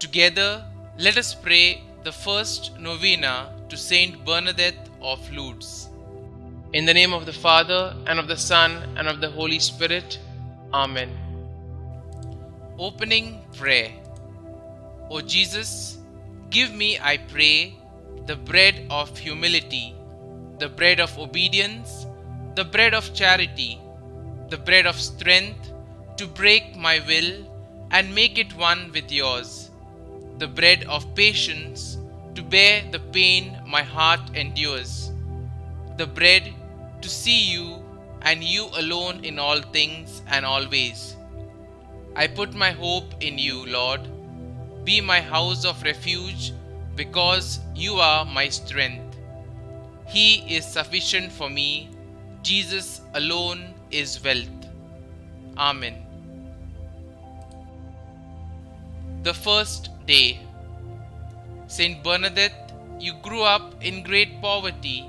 Together, let us pray the first novena to St Bernadette of Lourdes. In the name of the Father, and of the Son, and of the Holy Spirit. Amen. Opening Prayer. O Jesus, give me, I pray, the bread of humility, the bread of obedience, the bread of charity, the bread of strength to break my will and make it one with yours, the bread of patience to bear the pain my heart endures, the bread to see you and you alone in all things and always. I put my hope in you, Lord. Be my house of refuge, because you are my strength. He is sufficient for me. Jesus alone is wealth. Amen. The first day. St Bernadette, you grew up in great poverty.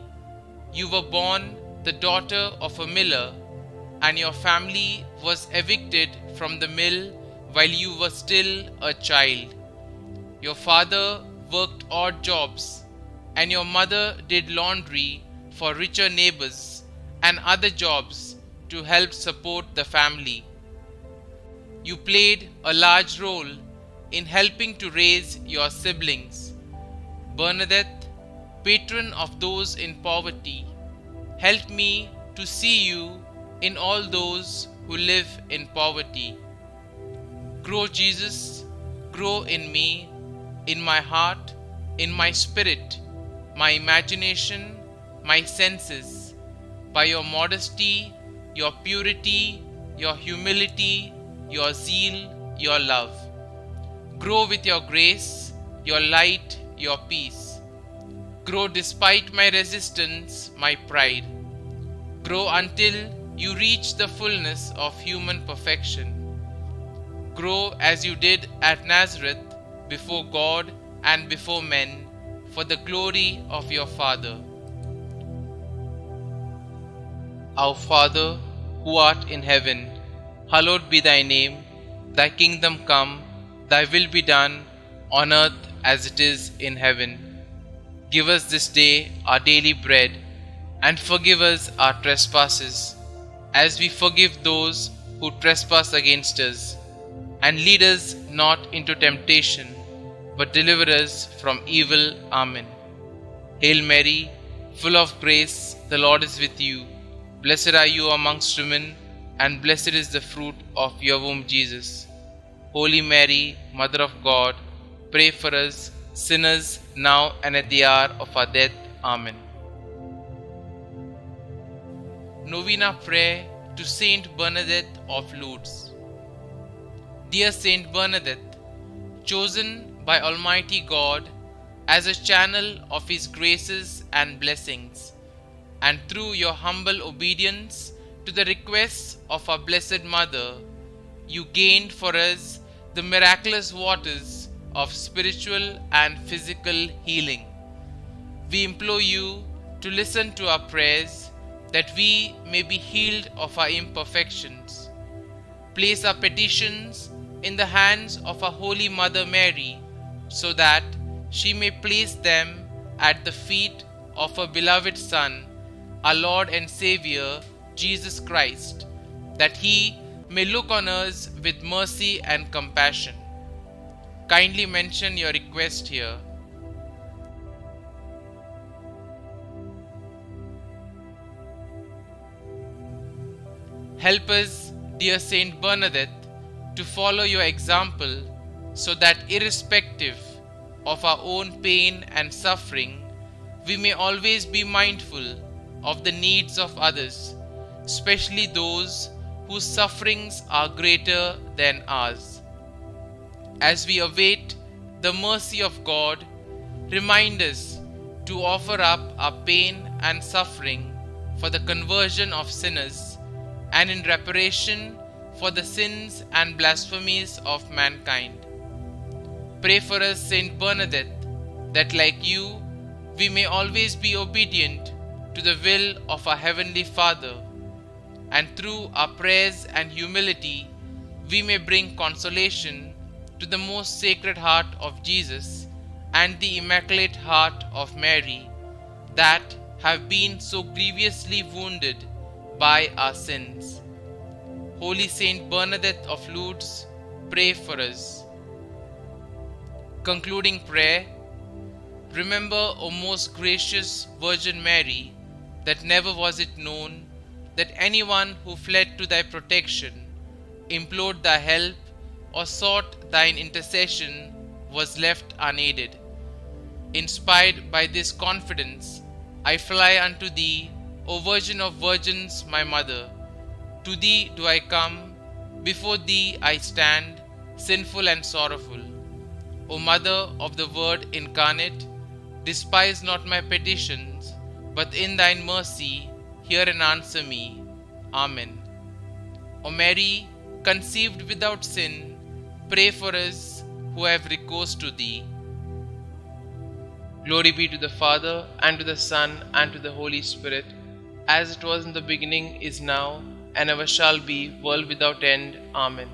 You were born the daughter of a miller, and your family was evicted from the mill while you were still a child. Your father worked odd jobs, and your mother did laundry for richer neighbors and other jobs to help support the family. You played a large role in helping to raise your siblings. Bernadette, patron of those in poverty, help me to see you in all those who live in poverty. Grow, Jesus, grow in me, in my heart, in my spirit, my imagination, my senses, by your modesty, your purity, your humility, your zeal, your love. Grow with your grace, your light, your peace. Grow despite my resistance, my pride. Grow until you reach the fullness of human perfection. Grow as you did at Nazareth, before God and before men, for the glory of your Father. Our Father, who art in heaven, hallowed be thy name. Thy kingdom come, thy will be done, on earth as it is in heaven. Give us this day our daily bread, and forgive us our trespasses, as we forgive those who trespass against us. And lead us not into temptation, but deliver us from evil. Amen. Hail Mary, full of grace, the Lord is with you. Blessed are you amongst women, and blessed is the fruit of your womb, Jesus. Holy Mary, Mother of God, pray for us sinners, now and at the hour of our death. Amen. Novena Prayer to St Bernadette of Lourdes. Dear St Bernadette, chosen by Almighty God as a channel of His graces and blessings, and through your humble obedience to the requests of our Blessed Mother, you gained for us the miraculous waters of spiritual and physical healing. We implore you to listen to our prayers, that we may be healed of our imperfections. Place our petitions in the hands of our Holy Mother Mary, so that she may place them at the feet of her beloved Son, our Lord and Xavier, Jesus Christ, that He may look on us with mercy and compassion. Kindly mention your request here. Help us, dear Saint Bernadette, to follow your example, so that irrespective of our own pain and suffering, we may always be mindful of the needs of others, especially those whose sufferings are greater than ours. As we await the mercy of God, remind us to offer up our pain and suffering for the conversion of sinners and in reparation for the sins and blasphemies of mankind. Pray for us, Saint Bernadette, that like you, we may always be obedient to the will of our Heavenly Father, and through our prayers and humility, we may bring consolation to the most sacred heart of Jesus and the Immaculate Heart of Mary, that have been so grievously wounded by our sins. Holy St Bernadette of Lourdes, pray for us. Concluding prayer. Remember, O most gracious Virgin Mary, that never was it known that anyone who fled to thy protection, implored thy help, or sought thine intercession was left unaided. Inspired by this confidence, I fly unto thee, O Virgin of Virgins, my Mother. To thee do I come, before thee I stand, sinful and sorrowful. O Mother of the Word incarnate, despise not my petitions, but in thine mercy hear and answer me. Amen. O Mary, conceived without sin, pray for us who have recourse to thee. Glory be to the Father, and to the Son, and to the Holy Spirit, as it was in the beginning, is now, and ever shall be, world without end. Amen.